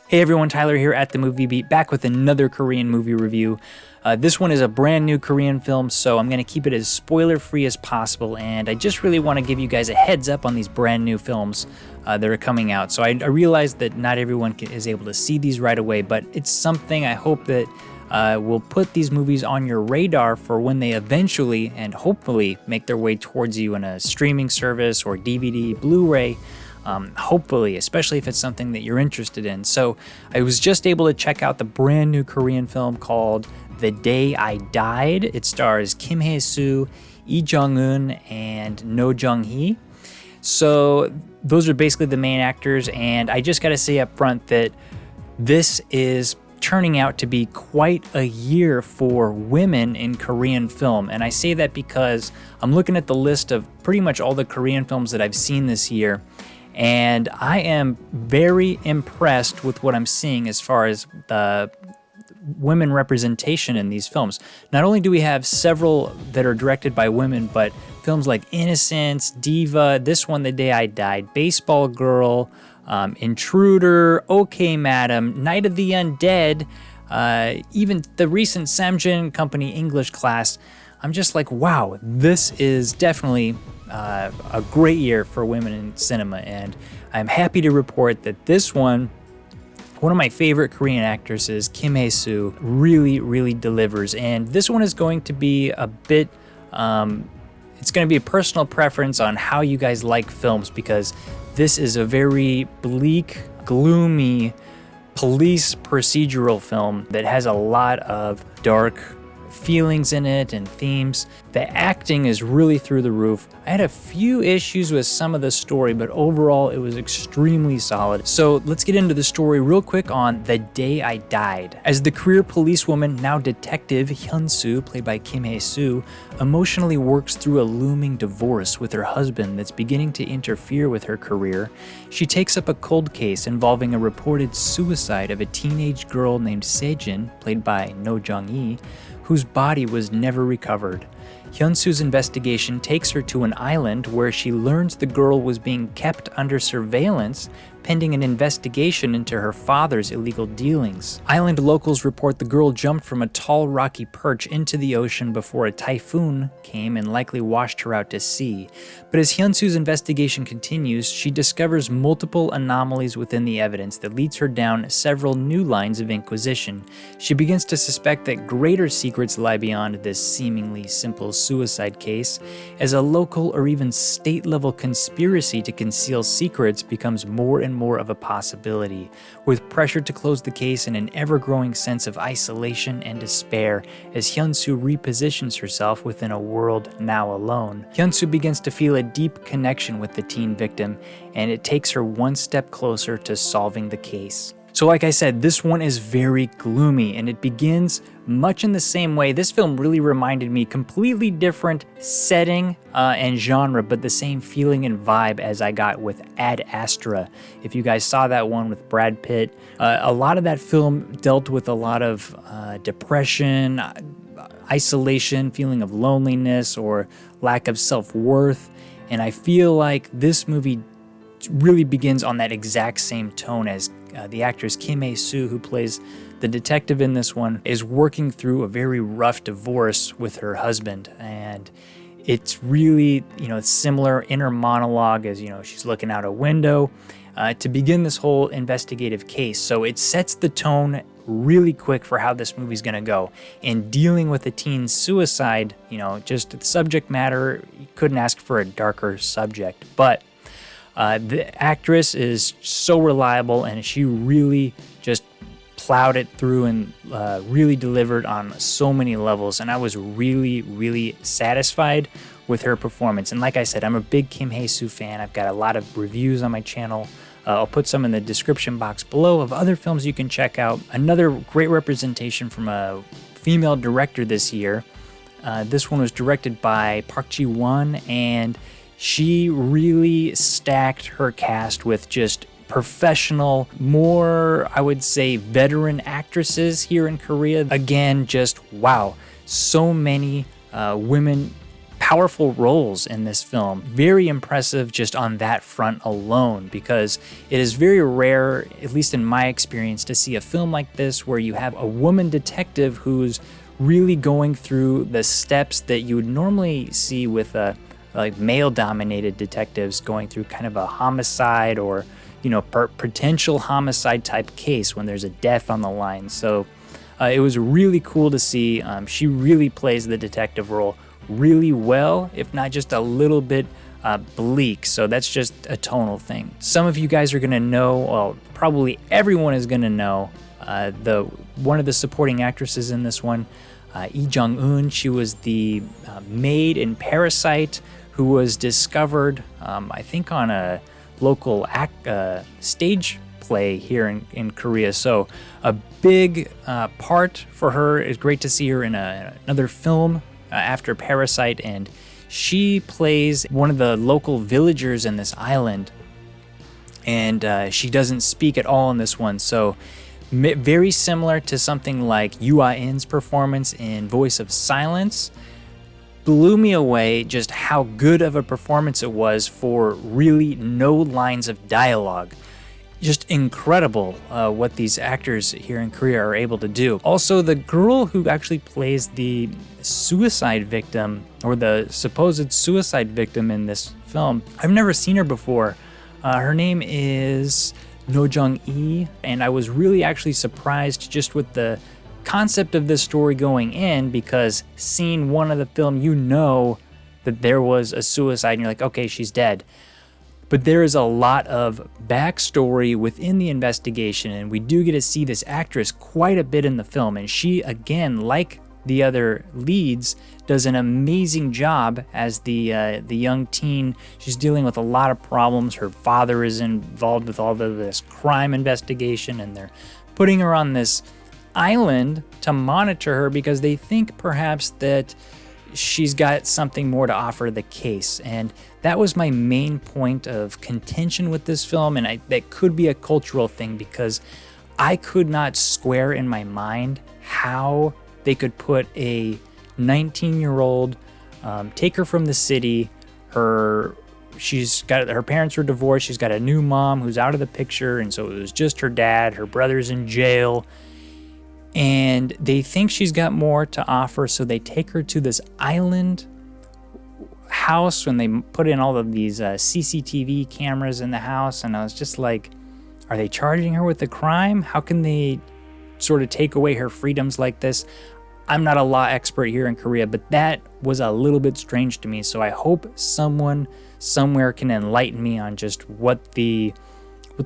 Hey everyone, Tyler here at The Movie Beat, back with another Korean movie review. This one is a brand new Korean film, so I'm going to keep it as spoiler-free as possible, and I just really want to give you guys a heads up on these brand new films that are coming out. So I realize that not everyone is able to see these right away, but it's something I hope that will put these movies on your radar for when they eventually and hopefully make their way towards you in a streaming service or DVD, Blu-ray. Hopefully, especially if it's something that you're interested in. So I was just able to check out the brand new Korean film called The Day I Died. It stars Kim Hye-soo, Jung-eun, and Noh Jeong-ee. So those are basically the main actors, and I just got to say up front that this is turning out to be quite a year for women in Korean film. And I say that because I'm looking at the list of pretty much all the Korean films that I've seen this year, and I am very impressed with what I'm seeing as far as the women representation in these films. Not only do we have several that are directed by women, but films like Innocence, Diva, this one, The Day I Died, Baseball Girl, Intruder, OK Madam, Night of the Undead, even the recent Samjin Company English class. I'm just like, wow, this is definitely a great year for women in cinema, and I'm happy to report that this one of my favorite Korean actresses, Kim Hye-soo, really delivers. And this one is going to be a bit, it's going to be a personal preference on how you guys like films, because this is a very bleak, gloomy police procedural film that has a lot of dark feelings in it and themes. The acting is really through the roof. I had a few issues with some of the story, but overall it was extremely solid. So let's get into the story real quick on The Day I Died. As the career policewoman, now detective, Hyun-soo, played by Kim Hye-soo, emotionally works through a looming divorce with her husband that's beginning to interfere with her career, she takes up a cold case involving a reported suicide of a teenage girl named Sejin, played by Noh Jeong-ee, whose body was never recovered. Hyun-soo's investigation takes her to an island where she learns the girl was being kept under surveillance pending an investigation into her father's illegal dealings. Island locals report the girl jumped from a tall rocky perch into the ocean before a typhoon came and likely washed her out to sea. But as Hyun-soo's investigation continues, she discovers multiple anomalies within the evidence that leads her down several new lines of inquisition. She begins to suspect that greater secrets lie beyond this seemingly simple suicide case, as a local or even state-level conspiracy to conceal secrets becomes more and more of a possibility, with pressure to close the case and an ever-growing sense of isolation and despair as Hyun-soo repositions herself within a world now alone. Hyun-soo begins to feel a deep connection with the teen victim, and it takes her one step closer to solving the case. So like I said, this one is very gloomy, and it begins much in the same way. This film really reminded me, completely different setting and genre, but the same feeling and vibe as I got with Ad Astra. If you guys saw that one with Brad Pitt, a lot of that film dealt with a lot of depression, isolation, feeling of loneliness, or lack of self-worth, and I feel like this movie really begins on that exact same tone as the actress Kim Hye-soo, who plays the detective in this one, is working through a very rough divorce with her husband. And it's really, similar inner monologue as, she's looking out a window to begin this whole investigative case. So it sets the tone really quick for how this movie's going to go. And dealing with a teen's suicide, just the subject matter, you couldn't ask for a darker subject. But the actress is so reliable, and she really just plowed it through and really delivered on so many levels. And I was really satisfied with her performance. And like I said, I'm a big Kim Hye-soo fan. I've got a lot of reviews on my channel. I'll put some in the description box below of other films you can check out. Another great representation from a female director this year. This one was directed by Park Ji-wan, and she really stacked her cast with just professional, more, I would say, veteran actresses here in Korea. Again, just wow. So many women powerful roles in this film. Very impressive just on that front alone, because it is very rare, at least in my experience, to see a film like this where you have a woman detective who's really going through the steps that you would normally see with like male-dominated detectives going through kind of a homicide or, you know, potential homicide type case when there's a death on the line. So it was really cool to see. She really plays the detective role really well, if not just a little bit bleak. So that's just a tonal thing. Some of you guys are gonna know, well, probably everyone is gonna know one of the supporting actresses in this one, Jung-eun. She was the maid in Parasite, who was discovered, I think, on a local stage play here in Korea. So a big part for her. It's great to see her in another film after Parasite, and she plays one of the local villagers in this island, and she doesn't speak at all in this one. So very similar to something like Yoo Ah-in's performance in Voice of Silence. Blew me away just how good of a performance it was for really no lines of dialogue. Just incredible what these actors here in Korea are able to do. Also, the girl who actually plays the suicide victim, or the supposed suicide victim in this film, I've never seen her before. Her name is Noh Jeong-ee, and I was really actually surprised just with the concept of this story going in, because scene one of the film, you know that there was a suicide and you're like, okay, she's dead. But there is a lot of backstory within the investigation, and we do get to see this actress quite a bit in the film. And she, again, like the other leads, does an amazing job as the young teen. She's dealing with a lot of problems. Her father is involved with all of this crime investigation, and they're putting her on this island to monitor her because they think perhaps that she's got something more to offer the case. And that was my main point of contention with this film, and that could be a cultural thing, because I could not square in my mind how they could put a 19-year-old, take her from the city. Her parents were divorced. She's got a new mom who's out of the picture, and so it was just her dad. Her brother's in jail, and they think she's got more to offer, so they take her to this island house when they put in all of these CCTV cameras in the house. And I was just like, are they charging her with a crime? How can they sort of take away her freedoms like this? I'm not a law expert here in Korea, but that was a little bit strange to me. So I hope someone somewhere can enlighten me on just what the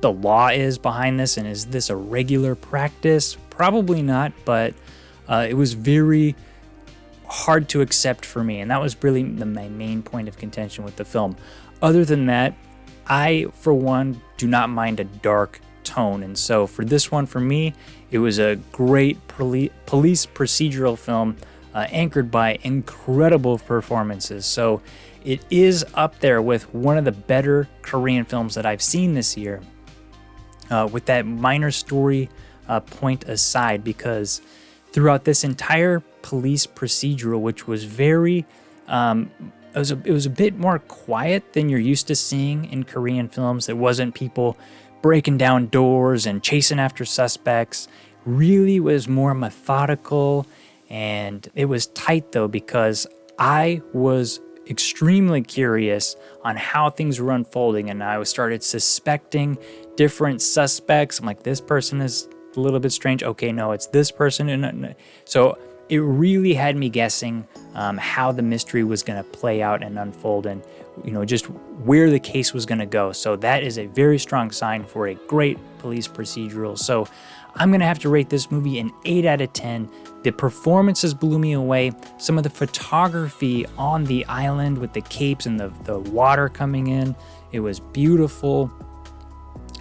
law is behind this, and is this a regular practice? Probably not, but it was very hard to accept for me, and that was really my main point of contention with the film. Other than that, I, for one, do not mind a dark tone, and so for this one, for me, it was a great police procedural film anchored by incredible performances. So it is up there with one of the better Korean films that I've seen this year, with that minor story point aside, because throughout this entire police procedural, which was very, it was a bit more quiet than you're used to seeing in Korean films. There wasn't people breaking down doors and chasing after suspects. Really was more methodical, and it was tight though, because I was extremely curious on how things were unfolding, and I started suspecting different suspects. I'm like, this person is a little bit strange. Okay, no, it's this person. And so it really had me guessing how the mystery was going to play out and unfold, and just where the case was going to go. So that is a very strong sign for a great police procedural. So I'm going to have to rate this movie an 8 out of 10. The performances blew me away. Some of the photography on the island with the capes and the water coming in, it was beautiful.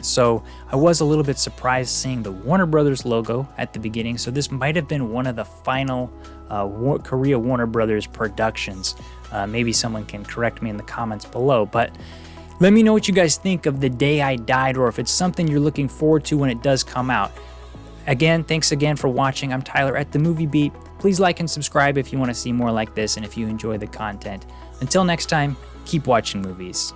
So I was a little bit surprised seeing the Warner Brothers logo at the beginning. So this might have been one of the final Korea Warner Brothers productions. Maybe someone can correct me in the comments below, but let me know what you guys think of The Day I Died, or if it's something you're looking forward to when it does come out. Again, thanks again for watching. I'm Tyler at The Movie Beat. Please like and subscribe if you want to see more like this, and if you enjoy the content. Until next time, keep watching movies.